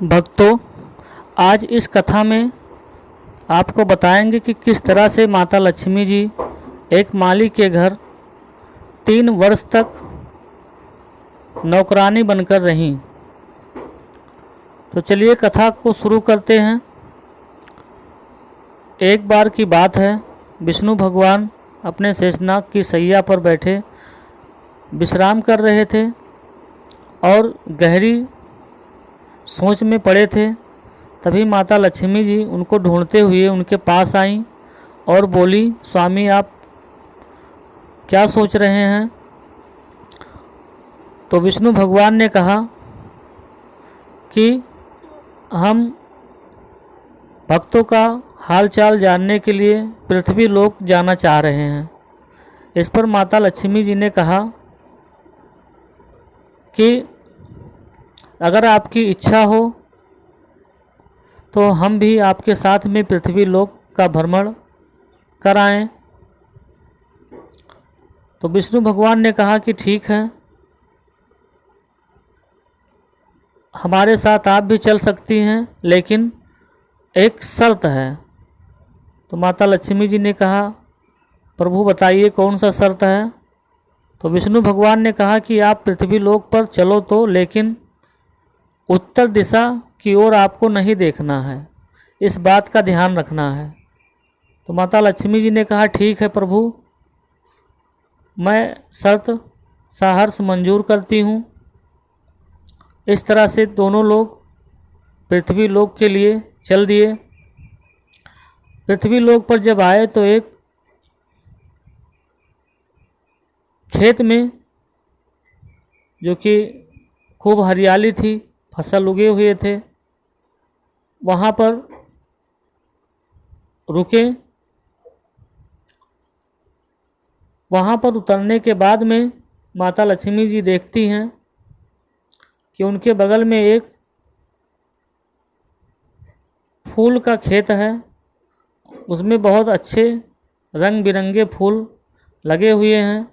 भक्तों, आज इस कथा में आपको बताएंगे कि किस तरह से माता लक्ष्मी जी एक माली के घर 3 वर्ष तक नौकरानी बनकर रहीं। तो चलिए कथा को शुरू करते हैं। एक बार की बात है, विष्णु भगवान अपने शेषनाग की शैया पर बैठे विश्राम कर रहे थे और गहरी सोच में पड़े थे। तभी माता लक्ष्मी जी उनको ढूंढते हुए उनके पास आईं और बोली, स्वामी आप क्या सोच रहे हैं? तो विष्णु भगवान ने कहा कि हम भक्तों का हालचाल जानने के लिए पृथ्वी लोक जाना चाह रहे हैं। इस पर माता लक्ष्मी जी ने कहा कि अगर आपकी इच्छा हो तो हम भी आपके साथ में पृथ्वी लोक का भ्रमण कराएं। तो विष्णु भगवान ने कहा कि ठीक है, हमारे साथ आप भी चल सकती हैं, लेकिन एक शर्त है। तो माता लक्ष्मी जी ने कहा, प्रभु बताइए कौन सा शर्त है? तो विष्णु भगवान ने कहा कि आप पृथ्वी लोक पर चलो तो, लेकिन उत्तर दिशा की ओर आपको नहीं देखना है, इस बात का ध्यान रखना है। तो माता लक्ष्मी जी ने कहा, ठीक है प्रभु, मैं शर्त सहर्ष मंजूर करती हूँ। इस तरह से दोनों लोग पृथ्वी लोक के लिए चल दिए। पृथ्वी लोक पर जब आए तो एक खेत में, जो कि खूब हरियाली थी, फसल उगे हुए थे, वहाँ पर रुके। वहाँ पर उतरने के बाद में माता लक्ष्मी जी देखती हैं कि उनके बगल में एक फूल का खेत है। उसमें बहुत अच्छे रंग बिरंगे फूल लगे हुए हैं,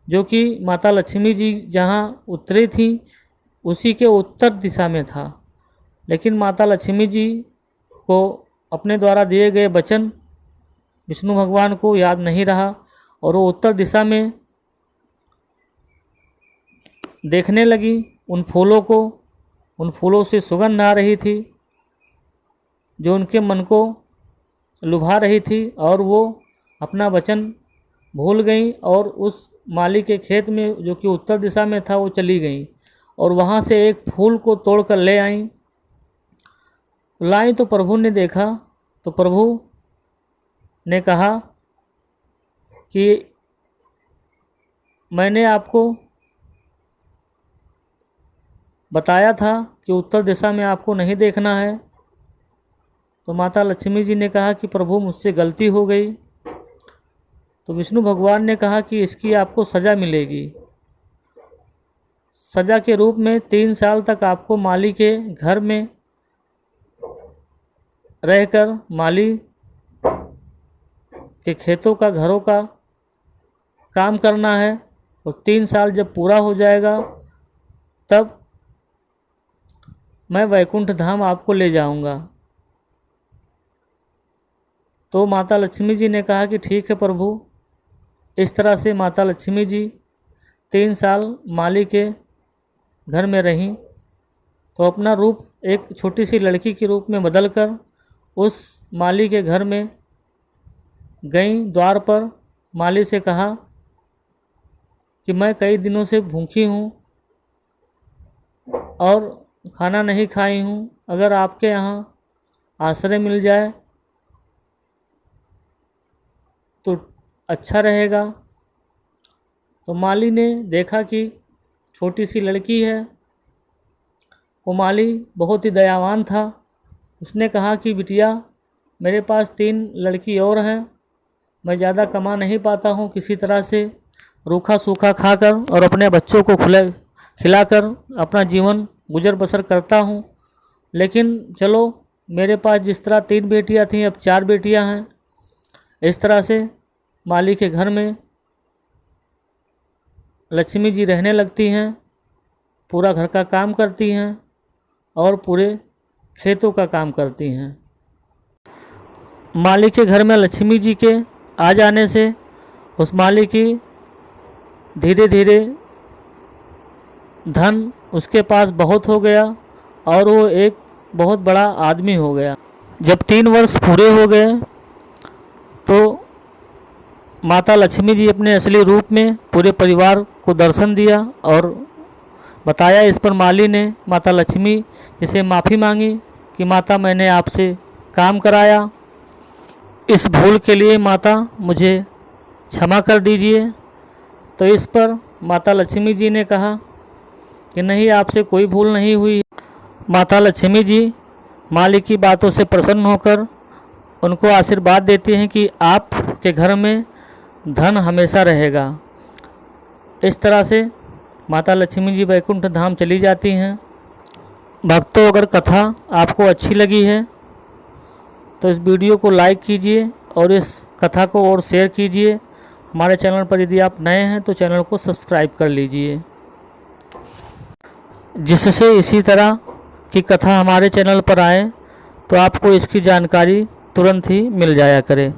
जो कि माता लक्ष्मी जी जहाँ उतरी थी उसी के उत्तर दिशा में था। लेकिन माता लक्ष्मी जी को अपने द्वारा दिए गए वचन विष्णु भगवान को याद नहीं रहा और वो उत्तर दिशा में देखने लगी उन फूलों को। उन फूलों से सुगंध आ रही थी जो उनके मन को लुभा रही थी, और वो अपना वचन भूल गई और उस माली के खेत में, जो कि उत्तर दिशा में था, वो चली गई और वहाँ से एक फूल को तोड़कर ले लाई। तो प्रभु ने देखा तो प्रभु ने कहा कि मैंने आपको बताया था कि उत्तर दिशा में आपको नहीं देखना है। तो माता लक्ष्मी जी ने कहा कि प्रभु मुझसे गलती हो गई। तो विष्णु भगवान ने कहा कि इसकी आपको सज़ा मिलेगी। सज़ा के रूप में 3 साल तक आपको माली के घर में रहकर माली के खेतों का, घरों का काम करना है। और 3 साल जब पूरा हो जाएगा तब मैं वैकुंठ धाम आपको ले जाऊंगा। तो माता लक्ष्मी जी ने कहा कि ठीक है प्रभु। इस तरह से माता लक्ष्मी जी 3 साल माली के घर में रहीं। तो अपना रूप एक छोटी सी लड़की के रूप में बदलकर उस माली के घर में गईं। द्वार पर माली से कहा कि मैं कई दिनों से भूखी हूँ और खाना नहीं खाई हूँ, अगर आपके यहाँ आश्रय मिल जाए तो अच्छा रहेगा। तो माली ने देखा कि छोटी सी लड़की है। वो माली बहुत ही दयावान था। उसने कहा कि बिटिया, मेरे पास 3 लड़की और हैं, मैं ज़्यादा कमा नहीं पाता हूँ, किसी तरह से रूखा सूखा खाकर और अपने बच्चों को खिलाकर अपना जीवन गुजर बसर करता हूँ। लेकिन चलो, मेरे पास जिस तरह 3 बेटियाँ थीं, अब 4 बेटियाँ हैं। इस तरह से माली के घर में लक्ष्मी जी रहने लगती हैं, पूरा घर का काम करती हैं और पूरे खेतों का काम करती हैं। माली के घर में लक्ष्मी जी के आ जाने से उस माली की धीरे धीरे धन उसके पास बहुत हो गया और वो एक बहुत बड़ा आदमी हो गया। जब 3 वर्ष पूरे हो गए तो माता लक्ष्मी जी अपने असली रूप में पूरे परिवार को दर्शन दिया और बताया। इस पर माली ने माता लक्ष्मी से माफ़ी मांगी कि माता मैंने आपसे काम कराया, इस भूल के लिए माता मुझे क्षमा कर दीजिए। तो इस पर माता लक्ष्मी जी ने कहा कि नहीं, आपसे कोई भूल नहीं हुई। माता लक्ष्मी जी माली की बातों से प्रसन्न होकर उनको आशीर्वाद देती हैं कि आपके घर में धन हमेशा रहेगा। इस तरह से माता लक्ष्मी जी वैकुंठ धाम चली जाती हैं। भक्तों, अगर कथा आपको अच्छी लगी है तो इस वीडियो को लाइक कीजिए और इस कथा को और शेयर कीजिए। हमारे चैनल पर यदि आप नए हैं तो चैनल को सब्सक्राइब कर लीजिए, जिससे इसी तरह की कथा हमारे चैनल पर आए तो आपको इसकी जानकारी तुरंत ही मिल जाया करे।